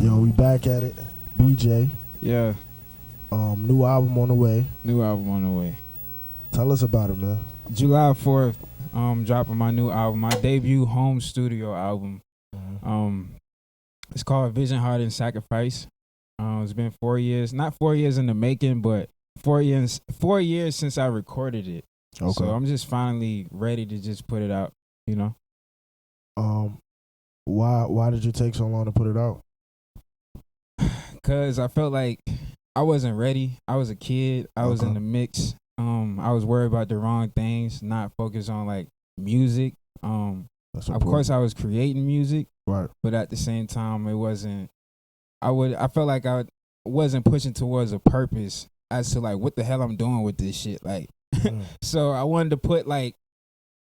Yo, we back at it. BJ. Yeah, New album on the way. new album on the way. Tell us about it, man. July 4th, dropping my new album, my debut home studio album. It's called Vision, Heart, and Sacrifice. It's been 4 years, not 4 years in the making, but 4 years since I recorded it. Okay. So I'm just finally ready to just put it out, you know? Why did you take so long to put it out? Cause I felt like I wasn't ready. I was a kid. I was in the mix. I was worried about the wrong things, not focused on like music. Of course I was creating music, right? But at the same time, it wasn't. I felt like I wasn't pushing towards a purpose as to like what the hell I'm doing with this shit. Like, so I wanted to put like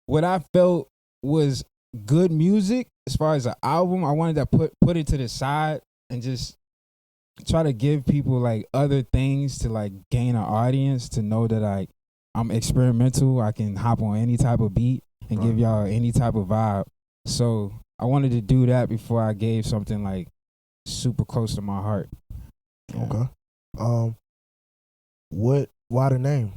what I felt was good music as far as an album. I wanted to put it to the side and just try to give people like other things to like gain an audience, to know that I'm experimental. I can hop on any type of beat and give y'all any type of vibe. So I wanted to do that before I gave something like super close to my heart. Yeah. Okay. Why the name?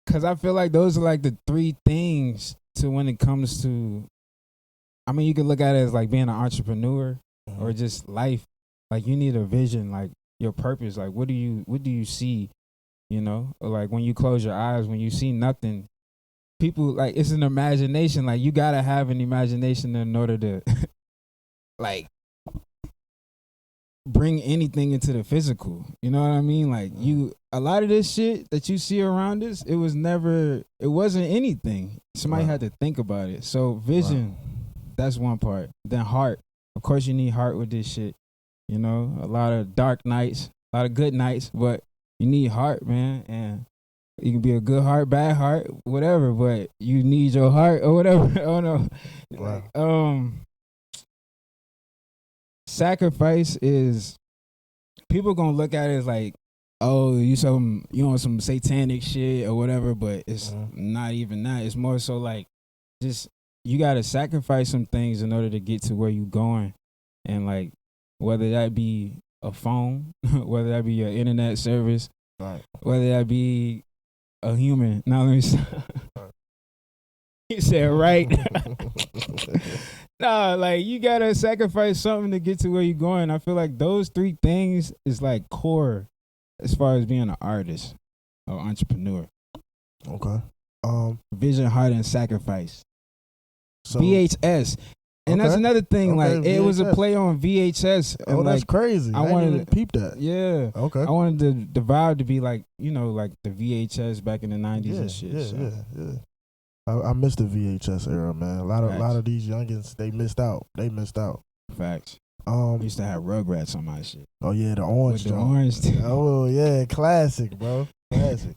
Cause I feel like those are like the three things to when it comes to, I mean, you can look at it as like being an entrepreneur or just life. Like you need a vision, like your purpose. Like what do you see? You know, or like when you close your eyes, when you see nothing, people like it's an imagination. Like you gotta have an imagination in order to like bring anything into the physical. You know what I mean? Like a lot of this shit that you see around us, it wasn't anything. Somebody had to think about it. So vision, that's one part. Then heart. Of course you need heart with this shit. You know, a lot of dark nights, a lot of good nights, but you need heart, man. And you can be a good heart, bad heart, whatever, but you need your heart or whatever. Oh no. Wow. Sacrifice is, people gonna look at it as like, oh, you on some satanic shit or whatever, but it's not even that. It's more so like just you gotta sacrifice some things in order to get to where you going. And like whether that be a phone, whether that be your internet service, whether that be a human. Now let me say, he said right. Nah, like you gotta sacrifice something to get to where you're going. I feel like those three things is like core as far as being an artist or entrepreneur. Okay. Vision, heart, and sacrifice. So, VHS. And that's another thing, like it was a play on VHS. And oh, that's like, crazy. I wanted to peep that. Yeah. Okay. I wanted the vibe to be like, you know, like the VHS back in the 90s and shit. Yeah. I missed the VHS era, man. A lot of these youngins, they missed out. Facts. Used to have Rugrats on my shit. Oh yeah, the orange. With the orange. Oh yeah, classic, bro. Classic.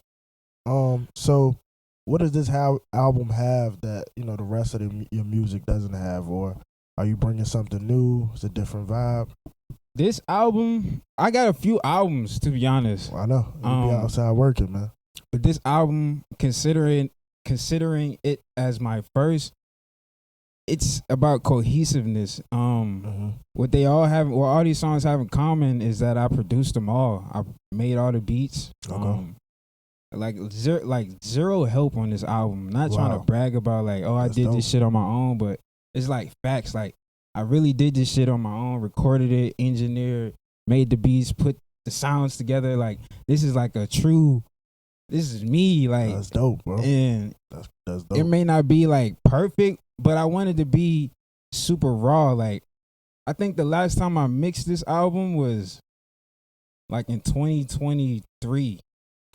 So what does this album have that, you know, the rest of your music doesn't have? Or are you bringing something new? It's a different vibe. This album, I got a few albums to be honest. Well, I know. You be outside working, man. But this album, considering it as my first, it's about cohesiveness. What all these songs have in common is that I produced them all. I made all the beats. Like zero help on this album. Not trying to brag about like, oh, I did this shit on my own, but it's like facts. Like I really did this shit on my own, recorded it, engineered, made the beats, put the sounds together. Like this is like this is me. Like that's dope, bro. And that's dope. It may not be like perfect, but I wanted to be super raw. Like I think the last time I mixed this album was like in 2023.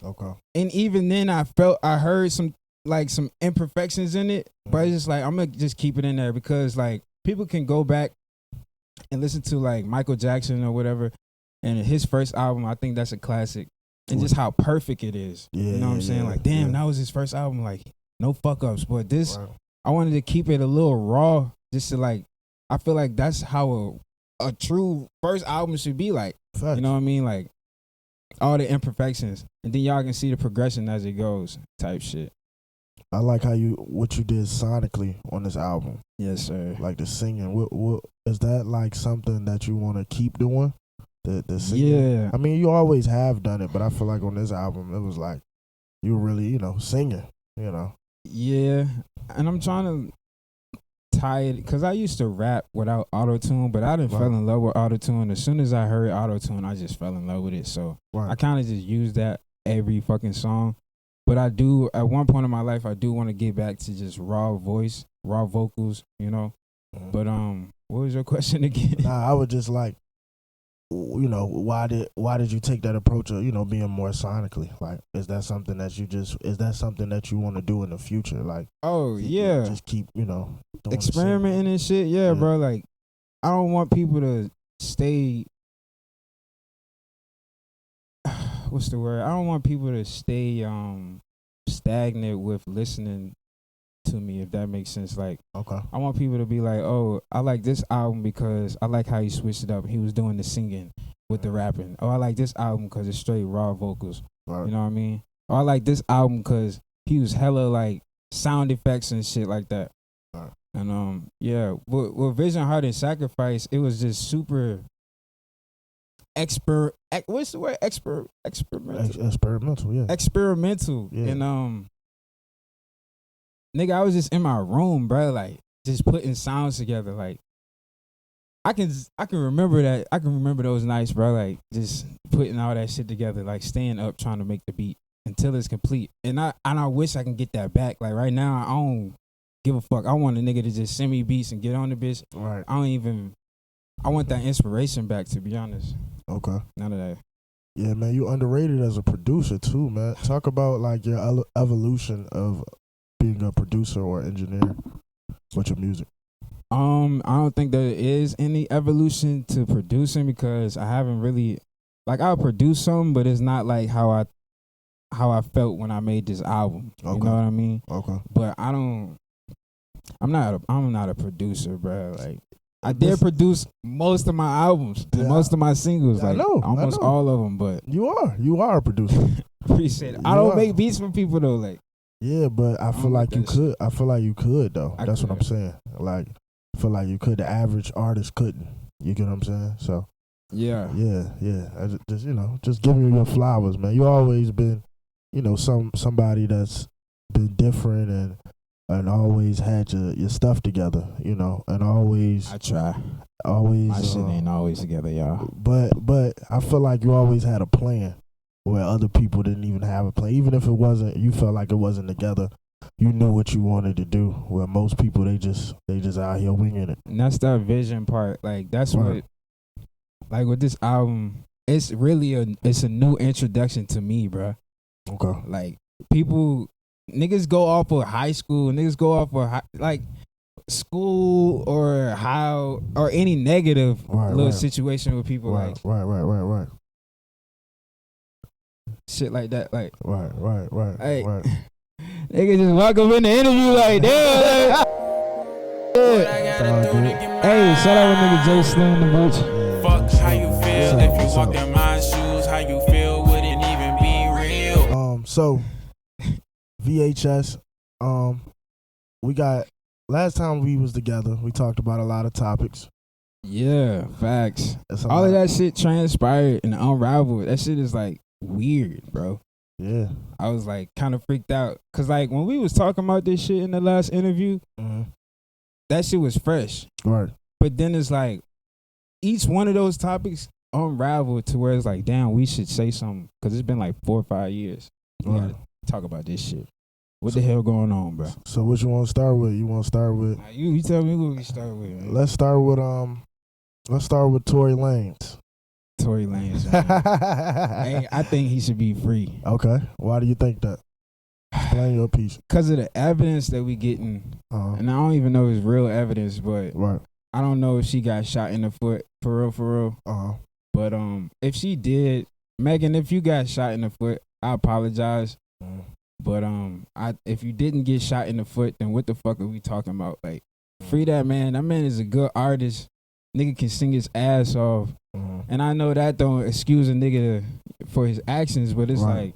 Okay. And even then I heard some imperfections in it, but it's just like I'm gonna just keep it in there because like people can go back and listen to like Michael Jackson or whatever, and his first album, I think that's a classic. And just how perfect it is. Yeah, you know what I'm saying? Like, damn, that was his first album, like no fuck ups. But this I wanted to keep it a little raw, just to like I feel like that's how a true first album should be like. Facts. You know what I mean? Like all the imperfections, and then y'all can see the progression as it goes, type shit. I like what you did sonically on this album. Yes, sir. Like the singing. What is that like something that you want to keep doing? The singing. Yeah. I mean, you always have done it, but I feel like on this album, it was like you were really, singing. Yeah, and I'm trying to tie it because I used to rap without auto-tune, but I didn't fell in love with auto-tune. As soon as I heard auto-tune, I just fell in love with it. So I kind of just use that every fucking song. But I do, at one point in my life, I do want to get back to just raw voice, raw vocals, Mm-hmm. But what was your question again? Nah, I would just like, why did you take that approach of being more sonically? Like, is that something that you want to do in the future? Like, yeah, just keep doing experimenting and shit. Yeah, bro. Like, I don't want people to stay. What's the word? I don't want people to stay stagnant with listening to me, if that makes sense. Like, okay, I want people to be like, oh, I like this album because I like how he switched it up. He was doing the singing with the rapping. Oh, I like this album because it's straight raw vocals. right. You know what I mean? Or I like this album because he was hella like sound effects and shit like that. Right. And with Vision, Heart, and Sacrifice, it was just super what's the word? Experimental, yeah. Experimental. Yeah. And nigga, I was just in my room, bro, like just putting sounds together. Like I can remember that. I can remember those nights, bro, like just putting all that shit together, like staying up trying to make the beat until it's complete. And I wish I can get that back. Like right now, I don't give a fuck. I want a nigga to just send me beats and get on the bitch. Right. I want that inspiration back, to be honest. Okay. None of that. Yeah, man, you underrated as a producer too, man. Talk about like your evolution of being a producer or engineer with your music. I don't think there is any evolution to producing because I haven't really, like, I'll produce something, but it's not like how I felt when I made this album. Okay. You know what I mean? Okay. But I'm not a producer, bro. Like, I did produce most of my albums, most of my singles, like almost all of them. But you are a producer. Appreciate it. I don't make beats for people though, like. Yeah, but I feel like you could. I feel like you could though. That's what I'm saying. Like, I feel like you could. The average artist couldn't. You get what I'm saying? So. Yeah. I just giving you your flowers, man. You always been, somebody that's been different and always had your stuff together, and always. I try. Always. My shit ain't always together, y'all. But I feel like you always had a plan where other people didn't even have a plan. Even if it wasn't, you felt like it wasn't together. You knew what you wanted to do. Where most people they just out here winging it. And that's that vision part. Like that's what. Like with this album, it's really a new introduction to me, bro. Okay. Like niggas go off of high school, niggas go off of like school or any negative situation with people, like right. Shit like that, like right. Hey, niggas just walk up in the interview like damn. Hey, shout out with nigga Jay Slim the Butch. Fuck how you feel if you walked in my shoes. How you feel wouldn't even be real. So VHS, we got last time we was together. We talked about a lot of topics. Yeah, facts. All of that shit transpired and unraveled. That shit is like weird, bro. Yeah, I was like kind of freaked out because like when we was talking about this shit in the last interview, that shit was fresh, right? But then it's like each one of those topics unraveled to where it's like, damn, we should say something because it's been like 4 or 5 years. We gotta talk about this shit. What the hell going on, bro? So what you want to start with? You want to start with? You tell me what we start with. Man. Let's start with Tory Lanez. Tory Lanez. Hey, I think he should be free. Okay. Why do you think that? Explain your piece. Because of the evidence that we getting, and I don't even know if it's real evidence, but I don't know if she got shot in the foot for real. But if she did, Megan, if you got shot in the foot, I apologize. But if you didn't get shot in the foot, then what the fuck are we talking about? Like, free that man. That man is a good artist. Nigga can sing his ass off. And I know that don't excuse a nigga for his actions, but it's like,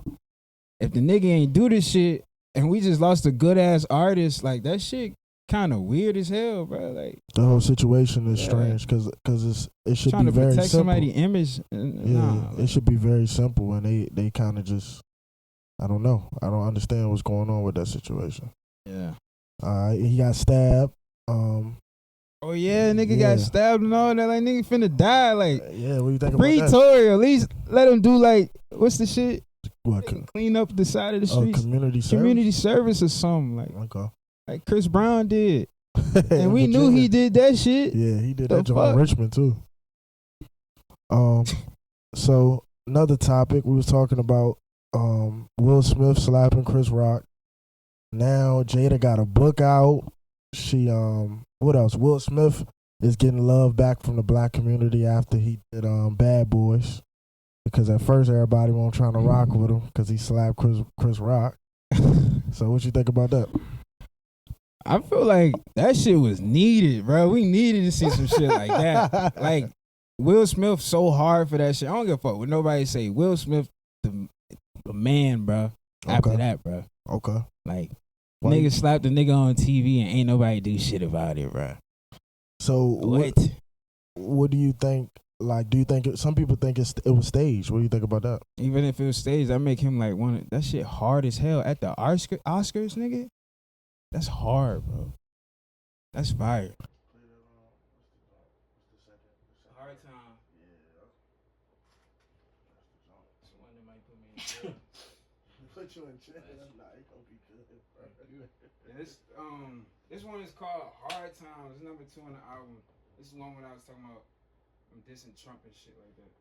if the nigga ain't do this shit and we just lost a good ass artist. Like that shit kind of weird as hell, bro. Like the whole situation is strange because it should trying be to very protect simple. somebody's image. It should be very simple, and they kind of just, I don't know. I don't understand what's going on with that situation. Yeah. He got stabbed. Oh yeah, nigga got stabbed and all that. Like nigga finna die. Like yeah, what do you think free about that? Tory, at least let him do like what's the shit? What, Clean up the side of the streets. community service or something okay. like Chris Brown did. And we knew he did that shit. Yeah, he did that job in Richmond too. So another topic we was talking about, Will Smith slapping Chris Rock. Now Jada got a book out. She what else? Will Smith is getting love back from the black community after he did Bad Boys, because at first everybody wasn't trying to rock with him because he slapped Chris Rock. So what you think about that? I feel like that shit was needed, bro. We needed to see some shit like that. Like Will Smith so hard for that shit. I don't give a fuck what nobody say. Will Smith the man, bro. After that, bro. Okay. Like nigga slapped the nigga on TV and ain't nobody do shit about it, bro. So what do you think? Like, do you think some people think it was staged? What do you think about that? Even if it was staged, that make him like that shit hard as hell at the Oscars, nigga. That's hard, bro. That's fire. Hard time. Put you in jail. Nah, it gonna be good, bro. This one is called Hard Times. It's number 2 on the album. This is one when I was talking about I'm dissing Trump and shit like that.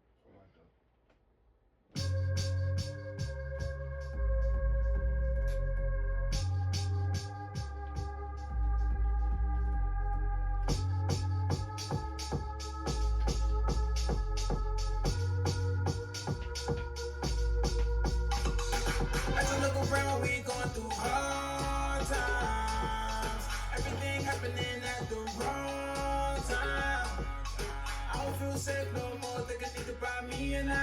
As I look around, we going through hard times. Everything happening at the wrong time. I don't feel safe no more. Think I need to buy me and I.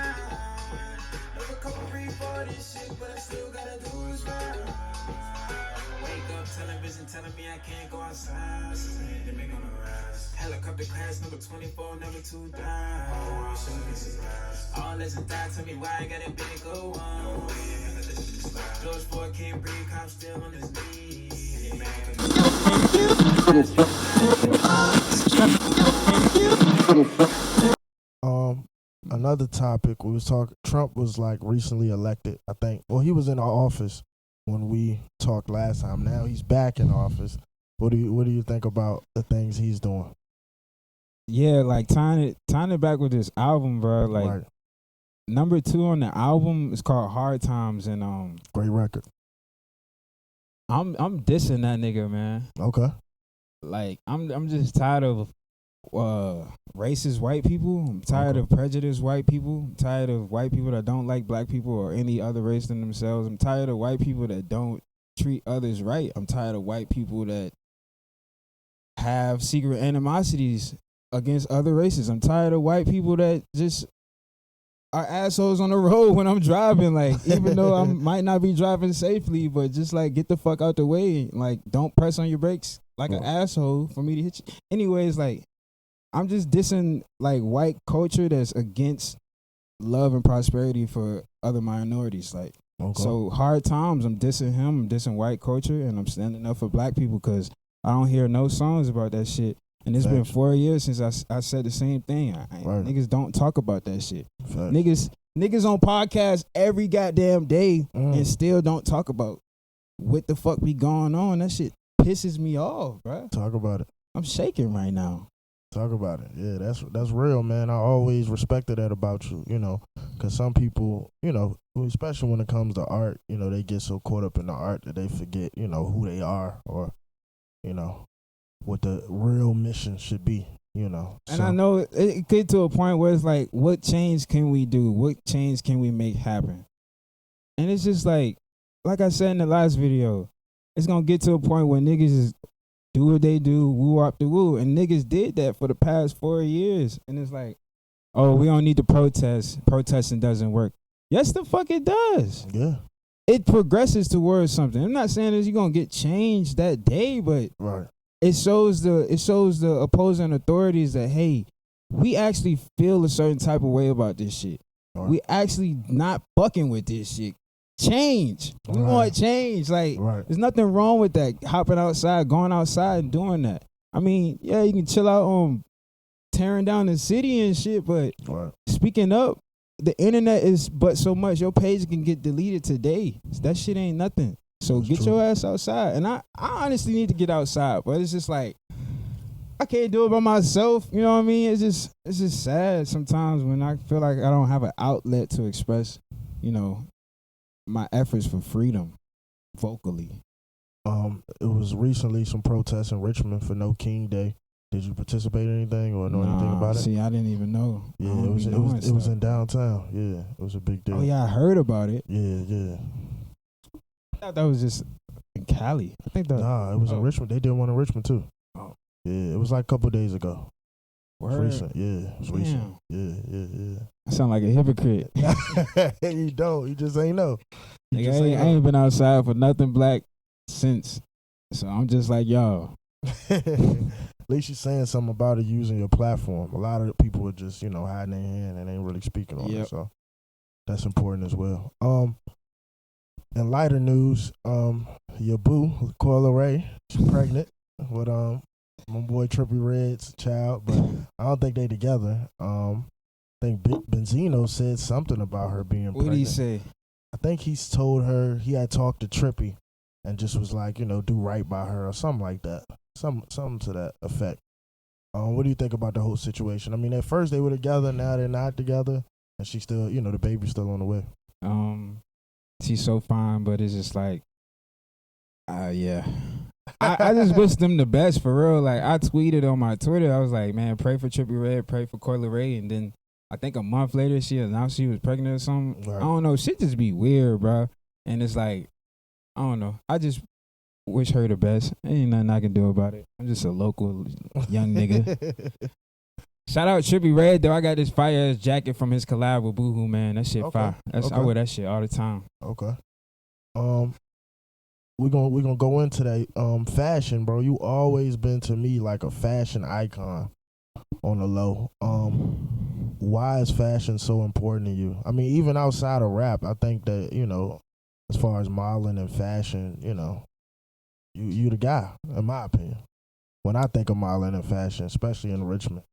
No recovery for this shit, but I still gotta do what's right. Wake up, television telling me I can't go outside. They make on the rise. Helicopter crash, number 24, number 2 die. Oh, show me surprise. All this and that, tell me why I gotta be go on. George Floyd can't breathe, cops still on his knees. Another topic we was talking. Trump was like recently elected. I think. Well, he was in our office when we talked last time. Now he's back in office. What do you think about the things he's doing? Yeah, like tying it back with this album, bro. Like right. Number 2 on the album is called Hard Times, and great record. I'm dissing that nigga, man. Okay. Like I'm just tired of racist white people. I'm tired of prejudiced white people. I'm tired of white people that don't like black people or any other race than themselves. I'm tired of white people that don't treat others right. I'm tired of white people that have secret animosities against other races. I'm tired of white people that just are assholes on the road when I'm driving. Like, even though I might not be driving safely, but just like get the fuck out the way. Like, don't press on your brakes like an asshole for me to hit you. Anyways, like, I'm just dissing like white culture that's against love and prosperity for other minorities. Like, so Hard Times, I'm dissing him. I'm dissing white culture, and I'm standing up for black people because I don't hear no songs about that shit. And it's been 4 years since I said the same thing. Niggas don't talk about that shit. Niggas on podcasts every goddamn day and still don't talk about what the fuck be going on. That shit pisses me off, bro. Talk about it. I'm shaking right now. Talk about it. Yeah, that's real, man. I always respected that about you, because some people, especially when it comes to art, they get so caught up in the art that they forget, who they are or, what the real mission should be, And I know it get to a point where it's like, what change can we do? What change can we make happen? And it's just like I said in the last video, it's going to get to a point where niggas is do what they do, woo up the woo. And niggas did that for the past 4 years. And it's like, oh, we don't need to protest. Protesting doesn't work. Yes, the fuck it does. Yeah. it progresses towards something. I'm not saying that you're gonna get changed that day, but Right. it shows the opposing authorities that, hey, we actually feel a certain type of way about this shit. Right. We actually not fucking with this shit. Change. We Right. want change. Like, Right. there's nothing wrong with that. Hopping outside, going outside and doing that. I mean, yeah, you can chill out on tearing down the city and shit, but Right. speaking up, the internet is but so much. Your page can get deleted today. That shit ain't nothing. So That's get true. your ass outside. And I honestly need to get outside, but it's just like I can't do it by myself. You know what I mean? It's just sad sometimes when I feel like I don't have an outlet to express, my efforts for freedom vocally. It was recently some protests in Richmond for No King Day. Did you participate in anything or know anything about it? See, I didn't even know. Yeah, it was in downtown. Yeah, it was a big deal. Oh yeah, I heard about it. Yeah. I thought that was just in Cali. I think that. Nah, it was in Richmond. They did one in Richmond too. Oh. Yeah, it was like a couple days ago. It's Word. recent. Yeah, it was recent. Yeah. I sound like a hypocrite. You don't. You just ain't know. Nigga, I ain't been outside for nothing black since. So I'm just like y'all. At least you're saying something about it using your platform. A lot of people are just, hiding their hand and ain't really speaking on it. So that's important as well. In lighter news, your boo, Coyle Ray, she's pregnant with my boy Trippie Redd's child, but I don't think they together. I think Benzino said something about her being pregnant. What did he say? I think he's told her he had talked to Trippie and just was like, do right by her or something like that. Something to that effect. What do you think about the whole situation? I mean, at first they were together, now they're not together, and she's still, the baby's still on the way. She's so fine, but it's just like, yeah. I just wish them the best for real. Like I tweeted on my Twitter, I was like, man, pray for Trippie Redd, pray for Coyle Ray, and then I think a month later she announced she was pregnant or something. Right. I don't know, shit just be weird, bro. And it's like, I don't know. I just wish her the best. Ain't nothing I can do about it. I'm just a local young nigga. Shout out Trippie Redd though. I got this fire ass jacket from his collab with Boohoo, man. That shit fire. I wear that shit all the time. Okay. We're gonna go into that fashion, bro. You always been to me like a fashion icon on the low. Why is fashion so important to you? I mean, even outside of rap, I think that, as far as modeling and fashion, you the guy, in my opinion. When I think of modeling and fashion, especially in Richmond.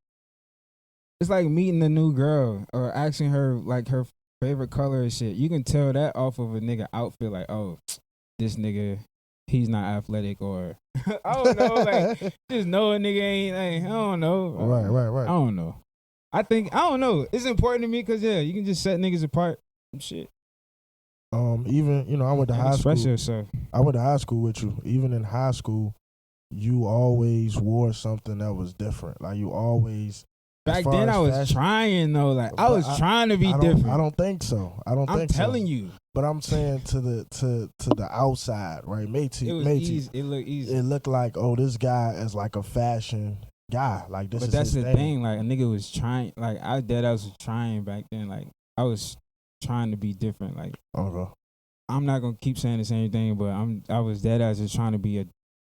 It's like meeting a new girl or asking her like her favorite color and shit. You can tell that off of a nigga outfit, like, oh, this nigga, he's not athletic, or I don't know, like just know a nigga ain't, like, I don't know. Right. I don't know. I don't know. It's important to me because you can just set niggas apart and shit. Even I went to high school. Express yourself. I went to high school with you. Even in high school, you always wore something that was different. Like you always. Back then, I was trying though. Like I was trying to be different. I don't think so. I'm telling you. But I'm saying to the outside, right? It was easy. It looked easy. It looked like, oh, this guy is like a fashion guy. Like this. But is that's his the thing. Like a nigga was trying. Like I was trying back then. Like I was trying to be different. Like okay. I'm not gonna keep saying the same thing, but I was dead ass just trying to be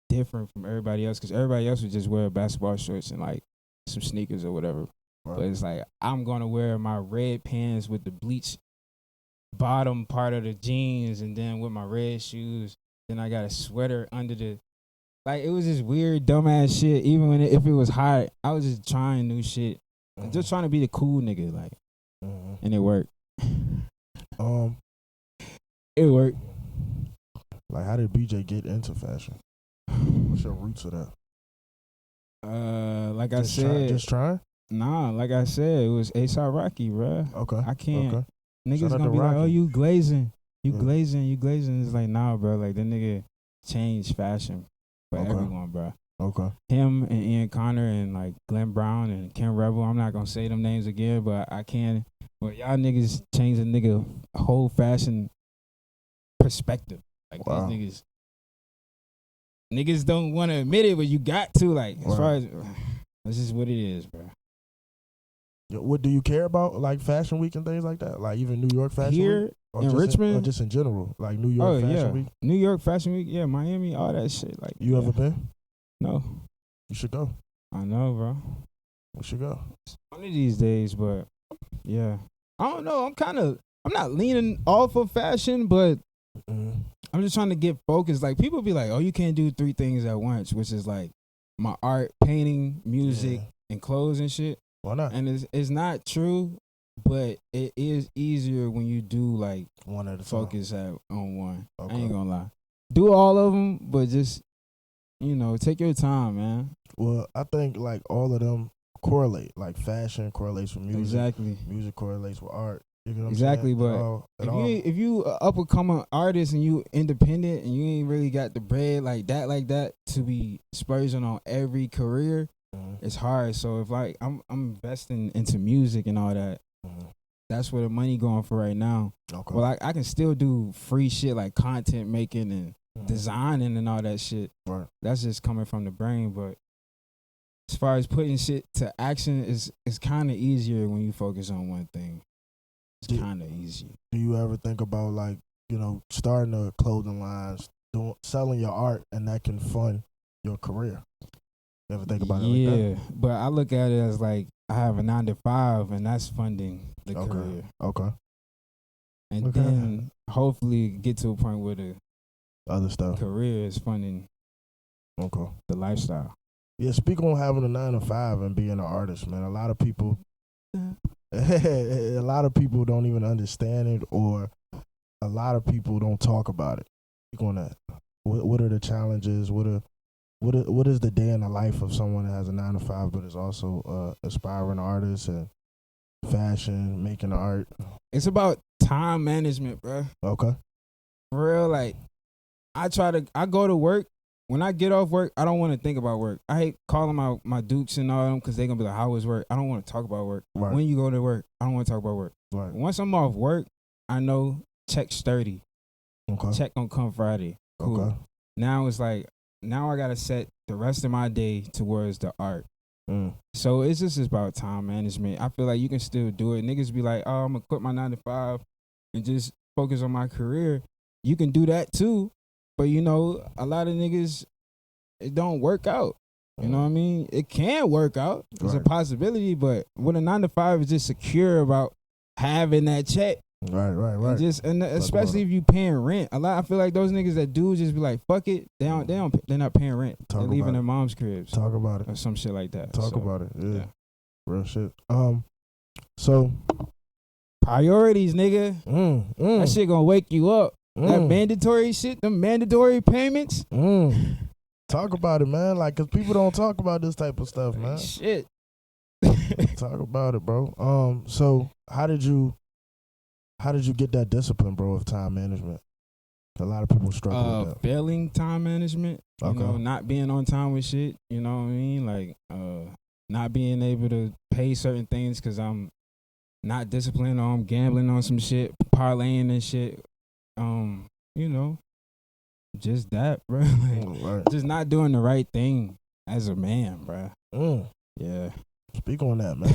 different from everybody else, because everybody else would just wear basketball shorts and like some sneakers or whatever. Right. But it's like I'm gonna wear my red pants with the bleach bottom part of the jeans, and then with my red shoes. Then I got a sweater under the. Like it was just weird, dumbass shit. Even if it was hot, I was just trying new shit, just trying to be the cool nigga, like, and it worked. It worked. Like, how did BJ get into fashion? What's your roots of that? Like I said, just trying. Nah, like I said, it was A$AP Rocky, bruh. Okay. I can't. Okay. Niggas gonna be like, oh, you glazing. You glazing. It's like, nah, bro. Like, that nigga changed fashion for everyone, bro. Okay. Him and Ian Connor and, like, Glenn Brown and Ken Rebel. I'm not gonna say them names again, but I can. But y'all niggas changed a nigga whole fashion perspective. Like, these niggas don't want to admit it, but you got to. Like, as far as, that's just what it is, bro. What do you care about, like Fashion Week and things like that? Like even New York Fashion Here Week? Or in just Richmond? or just in general, like New York Fashion Week? New York Fashion Week, yeah, Miami, all that shit. Like, You ever been? No. You should go. I know, bro. You should go. One of these days, but yeah. I don't know. I'm not leaning off of fashion, but I'm just trying to get focused. Like, people be like, oh, you can't do 3 things at once, which is like my art, painting, music, and clothes and shit. Why not? And it's not true, but it is easier when you do like one at a time. Focus on one. Okay. I ain't gonna lie. Do all of them, but just, take your time, man. Well, I think like all of them correlate. Like fashion correlates with music. Exactly. Music correlates with art. You know what Exactly, I'm saying? but if you up and coming artist and you independent and you ain't really got the bread like that to be splurging on every career, it's hard. So if like I'm investing into music and all that, that's where the money going for right now. Okay. Well, I can still do free shit like content making and designing and all that shit. Right. That's just coming from the brain. But as far as putting shit to action, it's kind of easier when you focus on one thing. It's kind of easy. Do you ever think about like, starting a clothing lines, selling your art, and that can fund your career? You ever think about it like that? Yeah, but I look at it as like I have a 9 to 5, and that's funding the career. Okay. And then hopefully get to a point where the other stuff career is funding the lifestyle. Yeah, speak on having a 9 to 5 and being an artist, man. A lot of people don't even understand it, or a lot of people don't talk about it. Speak on that. What are the challenges? What is the day in the life of someone that has a 9 to 5 but is also aspiring artist and fashion, making art? It's about time management, bro. Okay. For real, like I go to work. When I get off work, I don't want to think about work. I hate calling my dukes and all them because they're going to be like, how was work? I don't want to talk about work. Right. When you go to work, I don't want to talk about work. Right. Once I'm off work, I know check sturdy. Okay. Check gonna come Friday. Cool. Okay. Now it's like, now I got to set the rest of my day towards the art. So it's just about time management. I feel like you can still do it. Niggas be like, oh, I'm going to quit my 9 to 5 and just focus on my career. You can do that too. But, a lot of niggas, it don't work out. You know what I mean? It can work out. It's a possibility, but with a 9 to 5 is just secure about having that check. Right. And especially if you paying rent. I feel like those niggas that do just be like, fuck it. They're not paying rent. They're leaving their mom's cribs. Talk about it. Or some shit like that. Talk about it. Yeah. Real shit. So priorities, nigga. That shit gonna wake you up. That mandatory shit, them mandatory payments. Talk about it, man. Like, cause people don't talk about this type of stuff, man. Shit. Talk about it, bro. So how did you get that discipline, bro, of time management? A lot of people struggle with that. Failing time management. Okay. Not being on time with shit. You know what I mean? Like, not being able to pay certain things because I'm not disciplined, or I'm gambling on some shit, parlaying and shit. Just that, bro. Just not doing the right thing as a man, bro. Yeah. Speak on that, man.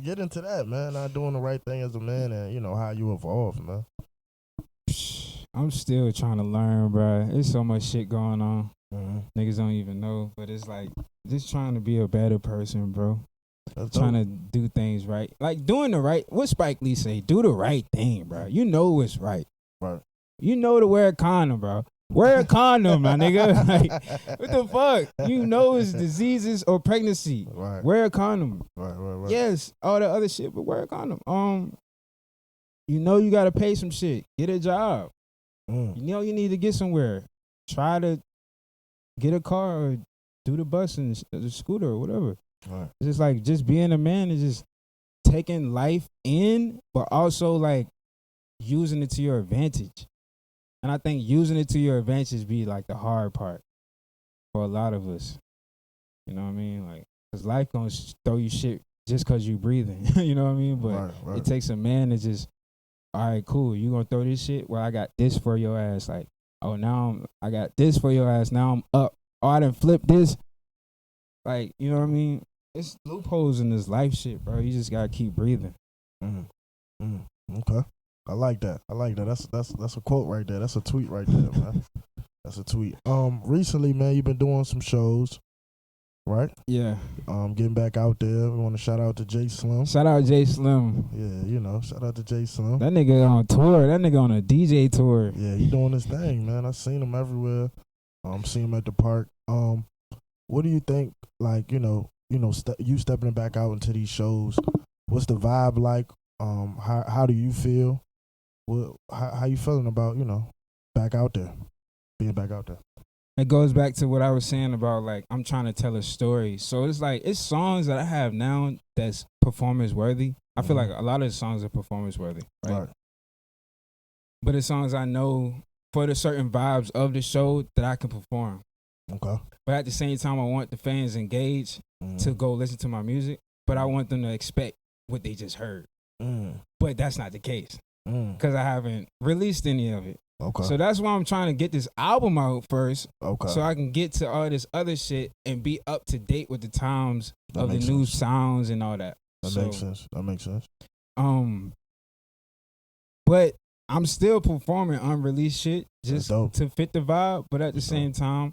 Get into that, man. Not doing the right thing as a man, and how you evolve, man. I'm still trying to learn, bro. There's so much shit going on. Niggas don't even know, but it's like just trying to be a better person, bro. Trying to do things right, like doing the right. What Spike Lee say? Do the right thing, bro. You know what's right. Right. You know to wear a condom, bro. Wear a condom, my nigga. Like, what the fuck? You know it's diseases or pregnancy. Right. Wear a condom. Right. Yes, all the other shit, but wear a condom. You gotta pay some shit. Get a job. You need to get somewhere. Try to get a car or do the bus and the scooter or whatever. Right. It's just like, just being a man is just taking life in, but also like using it to your advantage. And I think using it to your advantage be like the hard part for a lot of us. You know what I mean? Like, cause life gonna throw you shit just cause you breathing. You know what I mean? But right. It takes a man to just, all right, cool. You gonna throw this shit? Well, I got this for your ass. Like, oh, now I got this for your ass. Now I'm up. Oh, I done flipped this. Like, you know what I mean? it's loopholes in this life shit, bro. You just gotta keep breathing. Okay, I like that. That's a quote right there. That's a tweet right there, man. That's a tweet. Recently, man, you've been doing some shows, right? Yeah. Getting back out there. We want to shout out to Jay Slim. Shout out Jay Slim. Yeah, shout out to Jay Slim. That nigga on tour. That nigga on a DJ tour. Yeah, he doing his thing, man. I seen him everywhere. Seen him at the park. What do you think? Like, you stepping back out into these shows. What's the vibe like? How do you feel? How you feeling about back out there, being back out there? It goes back to what I was saying about, like, I'm trying to tell a story. So it's like, it's songs that I have now that's performance worthy. I feel like a lot of the songs are performance worthy, right? But it's songs I know for the certain vibes of the show that I can perform. Okay. But at the same time, I want the fans engaged to go listen to my music, but I want them to expect what they just heard. But that's not the case because I haven't released any of it. Okay. So that's why I'm trying to get this album out first. Okay. So I can get to all this other shit and be up to date with the times of the new sounds and all that. That makes sense. But I'm still performing unreleased shit just to fit the vibe. But at the same time,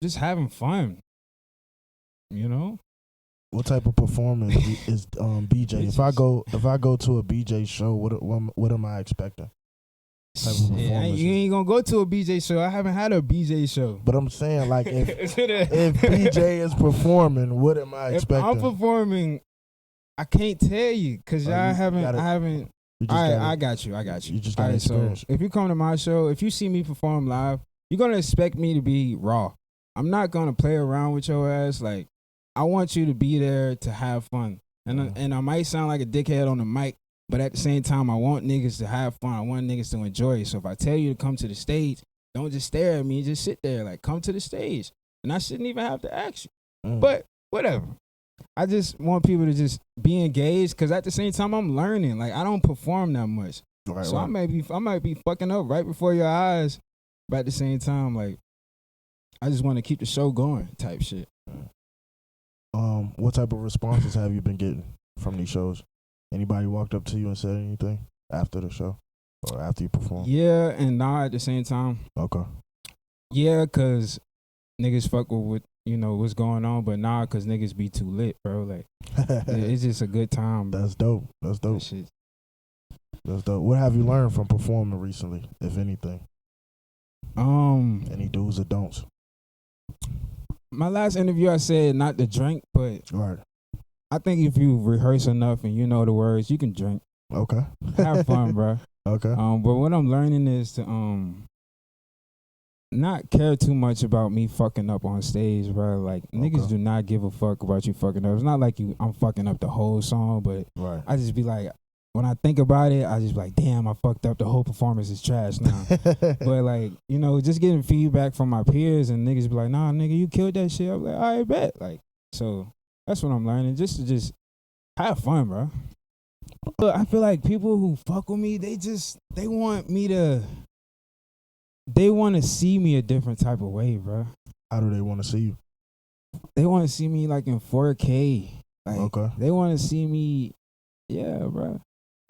just having fun. What type of performance is BJ? If I go to a BJ show, what am I expecting? Type of performance. You ain't gonna go to a BJ show. I haven't had a BJ show. But I'm saying, like, if BJ is performing, what am I expecting? If I'm performing, I can't tell you because I haven't. I got you. You just got to experience. So if you come to my show, if you see me perform live, you're gonna expect me to be raw. I'm not gonna play around with your ass. Like, I want you to be there to have fun. And I might sound like a dickhead on the mic, but at the same time, I want niggas to have fun. I want niggas to enjoy it. So if I tell you to come to the stage, don't just stare at me. Just sit there. Like, come to the stage. And I shouldn't even have to ask you. But whatever. I just want people to just be engaged because at the same time, I'm learning. Like, I don't perform that much. So I might be fucking up right before your eyes. But at the same time, like, I just want to keep the show going type shit. What type of responses have you been getting from these shows? Anybody walked up to you and said anything after the show or after you perform? Yeah and nah at the same time. Okay. Yeah, because niggas fuck with what's going on, but nah, because niggas be too lit, bro. Like, it's just a good time, bro. That's dope. That's dope. That's dope. What have you learned from performing recently, if anything? Any do's or don'ts? My last interview, I said not to drink, but I think if you rehearse enough and you know the words, you can drink. Okay. Have fun, bro. Okay. But what I'm learning is to not care too much about me fucking up on stage, bro. Like, niggas do not give a fuck about you fucking up. It's not like I'm fucking up the whole song, but I just be like, when I think about it, I just be like, damn, I fucked up. The whole performance is trash now. But, like, just getting feedback from my peers and niggas be like, nah, nigga, you killed that shit. I'm like, all right, bet. Like, so that's what I'm learning. Just to have fun, bro. But I feel like people who fuck with me, they want to see me a different type of way, bro. How do they want to see you? They want to see me like in 4K. Like, they want to see me, bro.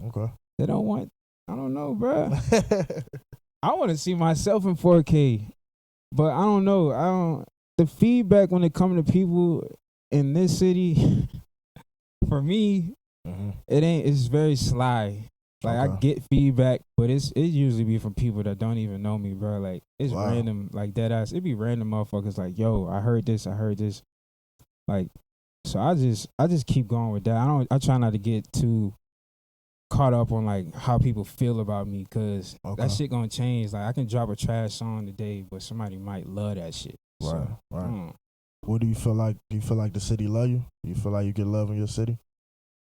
Okay. They don't want, I don't know, bro. I want to see myself in 4K, but I don't know. The feedback when it comes to people in this city, for me, it's very sly. Like, I get feedback, but it usually be from people that don't even know me, bro. Like, it's random, like, dead ass. It be random motherfuckers like, yo, I heard this. Like, so I just keep going with that. I try not to get too caught up on, like, how people feel about me, because that shit gonna change. Like, I can drop a trash song today, but somebody might love that shit. Right. What do you feel like? Do you feel like the city love you? Do you feel like you get love in your city?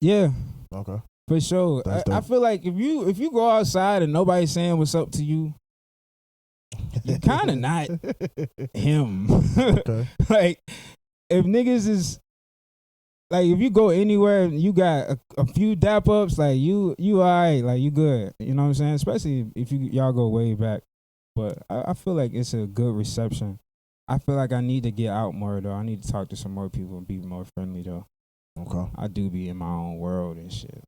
Yeah. Okay. For sure. I feel like if you go outside and nobody's saying what's up to you, you're kind of not him. Okay. Like, if niggas is, like, if you go anywhere and you got a few dap ups, like, you all right, like, you good. You know what I'm saying? Especially if y'all go way back. But I feel like it's a good reception. I feel like I need to get out more though. I need to talk to some more people and be more friendly though. Okay. I do be in my own world and shit.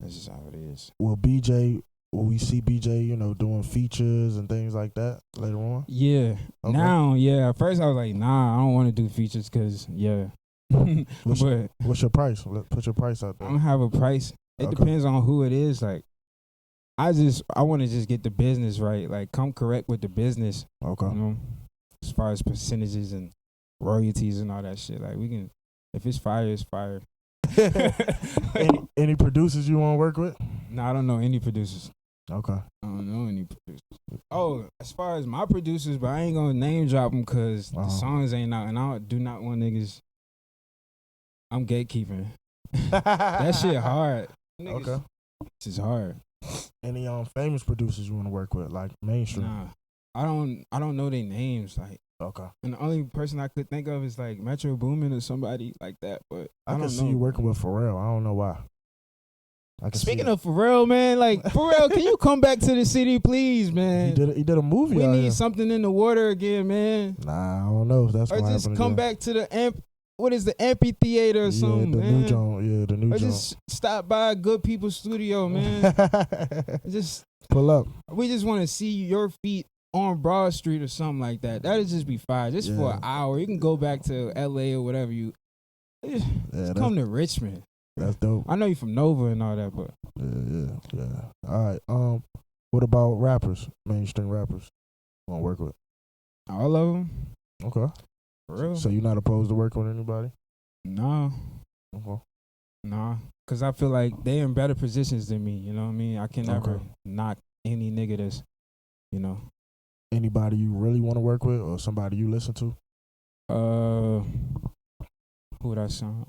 That's just how it is. Will we see BJ, doing features and things like that later on? Yeah. Okay. Now, yeah. At first I was like, nah, I don't want to do features because, yeah. What's your price? Put your price out I there. don't have a price. It Okay. depends on who it is. Like, I want to just get the business right. Like, come correct with the business. Okay. As far as percentages and royalties and all that shit. Like, we can, if it's fire, it's fire. any producers you want to work with? No, I don't know any producers. Okay. I don't know any producers. Oh, as far as my producers, but I ain't gonna name drop them because the songs ain't out, and I do not want niggas. I'm gatekeeping. That shit hard. Niggas, Okay. This is hard. Any famous producers you want to work with, like mainstream? Nah, I don't know their names. Like, Okay. and the only person I could think of is like Metro Boomin or somebody like that. But I can don't see know. you working with Pharrell. I don't know why. Speaking of Pharrell, man, like Pharrell, can you come back to the city, please, man? He did a movie. We out need here. something in the water again, man. Nah, I don't know if that's or gonna just happen come again. back to the what is the amphitheater or something, the man? new joint. Yeah, the new or joint. just stop by Good People Studio, man. Just pull up. we just want to see your feet on Broad Street or something like that. That'd just be fine, just for an hour. You can go back to LA or whatever you. Just come to Richmond. That's dope. I know you from Nova and all that, but yeah. All right. What about rappers? Mainstream rappers. Want to work with? All of them. Okay. For real? So you're not opposed to working with anybody? No. Okay. Nah. Cause I feel like they in better positions than me. You know what I mean? I can never knock any nigga that's, Anybody you really want to work with, or somebody you listen to? Who would I sound?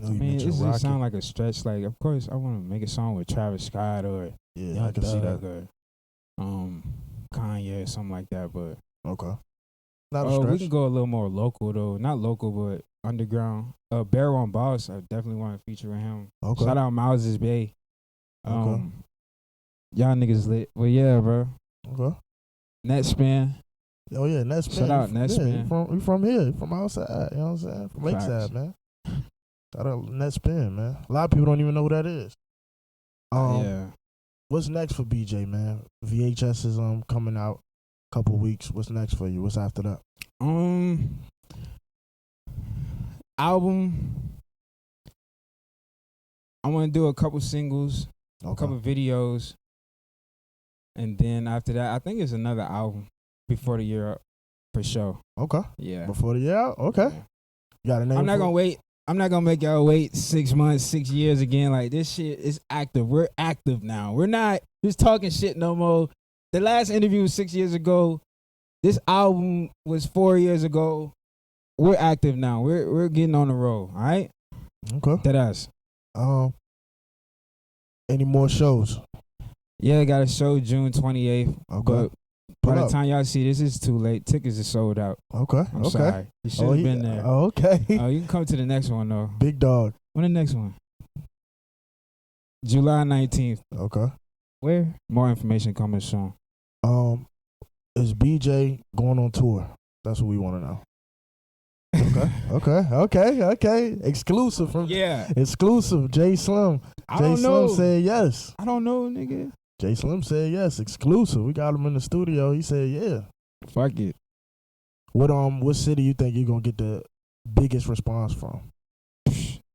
I it just sound like a stretch. Like, of course, I want to make a song with Travis Scott or I can see that. Or, Kanye or something like that. But okay, not a stretch. We can go a little more local though. Not local, but underground. Bear One Boss, I definitely want to feature with him. Okay. Shout out Miles' Bay. Okay. Y'all niggas lit. Well, yeah, bro. Okay. Netspin. Oh yeah, Netspin. Shout out Netspin. Yeah, you from here, from outside. You know what I'm saying? From Lakeside, man. Shout out Netspin, man. A lot of people don't even know who that is. Yeah. What's next for BJ, man? VHS is coming out a couple weeks. What's next for you? What's after that? Album. I want to do a couple singles, a couple videos, and then after that, I think it's another album before the year up, for sure. Okay. Yeah. Before the year out? Okay. Yeah. You got a name? I'm not gonna wait. I'm not gonna make y'all wait 6 months, 6 years again. Like, this shit is active. We're active now. We're not just talking shit no more. The last interview was 6 years ago. This album was 4 years ago. We're active now. We're getting on the road. All right. Okay. That's any more shows? Yeah, I got a show June 28th. Okay. But by the time y'all see this, it's too late. Tickets are sold out. Okay. I'm sorry. You should have been there. Okay. You can come to the next one though. Big dog. When the next one? July 19th. Okay. Where? More information coming soon. Is BJ going on tour? That's what we want to know. Okay. Exclusive from exclusive. Jay Slim. Jay Slim said yes. I don't know, nigga. Jay Slim said yes. Exclusive. We got him in the studio. He said yeah. Fuck it. What city you think you're gonna get the biggest response from?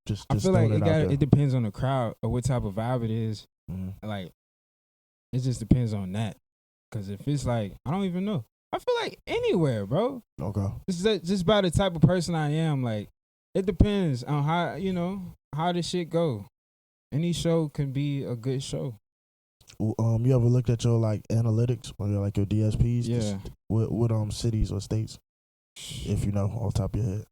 Just I feel like it depends on the crowd or what type of vibe it is. Mm-hmm. Like, it just depends on that. Cause if it's like, I don't even know. I feel like anywhere, bro. Okay. Just by the type of person I am, like, it depends on how this shit go. Any show can be a good show. You ever looked at your analytics or your DSPs? Yeah. What cities or states, if you know off the top of your head?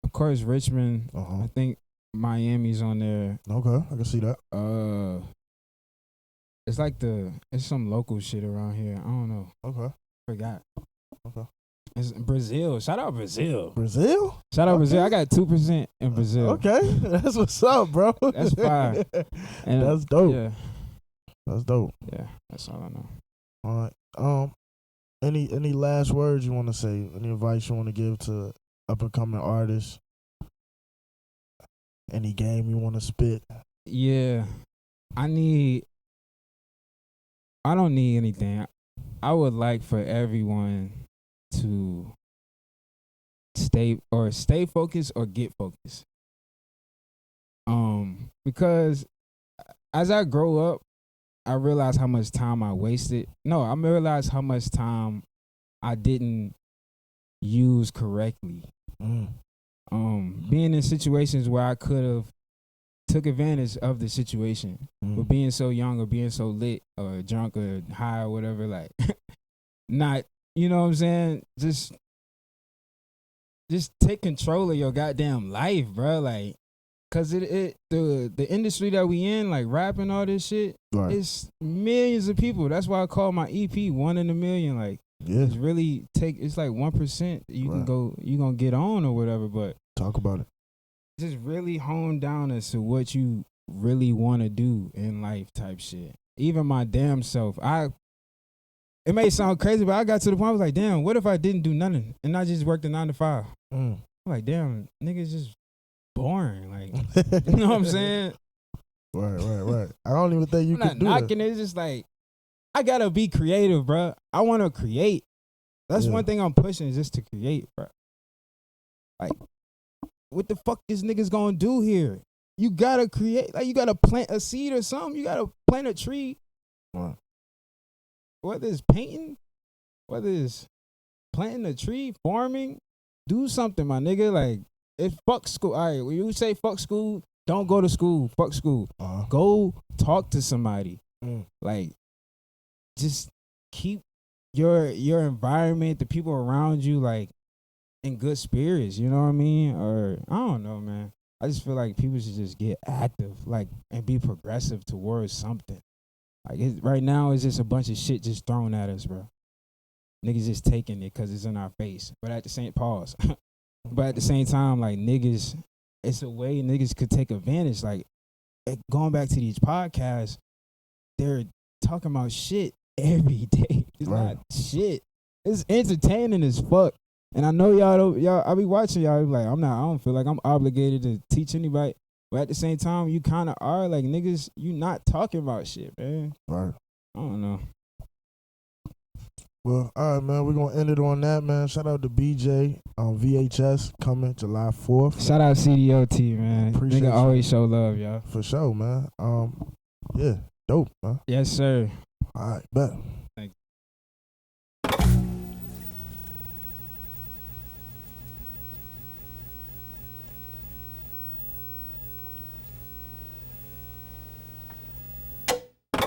Of course Richmond. I think Miami's on there. Okay, I can see that. It's some local shit around here. I don't know. Okay. Forgot. Okay. It's Brazil. Shout out Brazil. Brazil? Shout out Brazil. I got 2% in Brazil. Okay. That's what's up, bro. That's fine. And that's dope. Yeah. That's dope. Yeah. That's all I know. All right. Any last words you want to say? Any advice you want to give to up and coming artists? Any game you want to spit? Yeah, I don't need anything. I would like for everyone to stay focused or get focused. Because as I grow up, I realized how much time I wasted. No, I realized how much time I didn't use correctly. Being in situations where I could have took advantage of the situation, but being so young or being so lit or drunk or high or whatever, like not, you know what I'm saying? Just take control of your goddamn life, bro. Like, cause the industry that we in, like rap and all this shit, Right. it's millions of people. That's why I call my EP 1 in a million. Like, it's really it's like 1% you gonna get on or whatever, but talk about it. Just really hone down as to what you really want to do in life type shit. Even my damn self, it may sound crazy, but I got to the point I was like, damn, what if I didn't do nothing and I just worked a 9 to 5? I'm like, damn, niggas just boring. Like, you know what I'm saying? Right. I don't even think you can do knocking it. It's just like, I gotta be creative, bro. I want to create. That's one thing I'm pushing, is just to create, bro. Like, what the fuck is niggas gonna do here? You gotta create. Like, you gotta plant a seed or something. You gotta plant a tree. Right. Whether it's painting, whether it's planting a tree, farming, do something, my nigga. Like, if fuck school. All right, when you say fuck school, don't go to school. Fuck school. Go talk to somebody. Like, just keep your environment, the people around you, like, in good spirits. You know what I mean? Or I don't know, man. I just feel like people should just get active, like, and be progressive towards something. Like, right now, it's just a bunch of shit just thrown at us, bro. Niggas just taking it because it's in our face. But at the same but at the same time, like, niggas, it's a way niggas could take advantage. Like, going back to these podcasts, they're talking about shit every day. It's not shit. It's entertaining as fuck. And I know y'all, I be watching y'all, be like, I don't feel like I'm obligated to teach anybody. But at the same time, you kind of are. Like, niggas, you not talking about shit, man. Right. I don't know. Well, all right, man. We're going to end it on that, man. Shout out to BJ on VHS coming July 4th. Shout out C.D.O.T, man. Appreciate Nigga you. always show love, y'all. For sure, man. Yeah, dope, man. Yes, sir. All right, bet.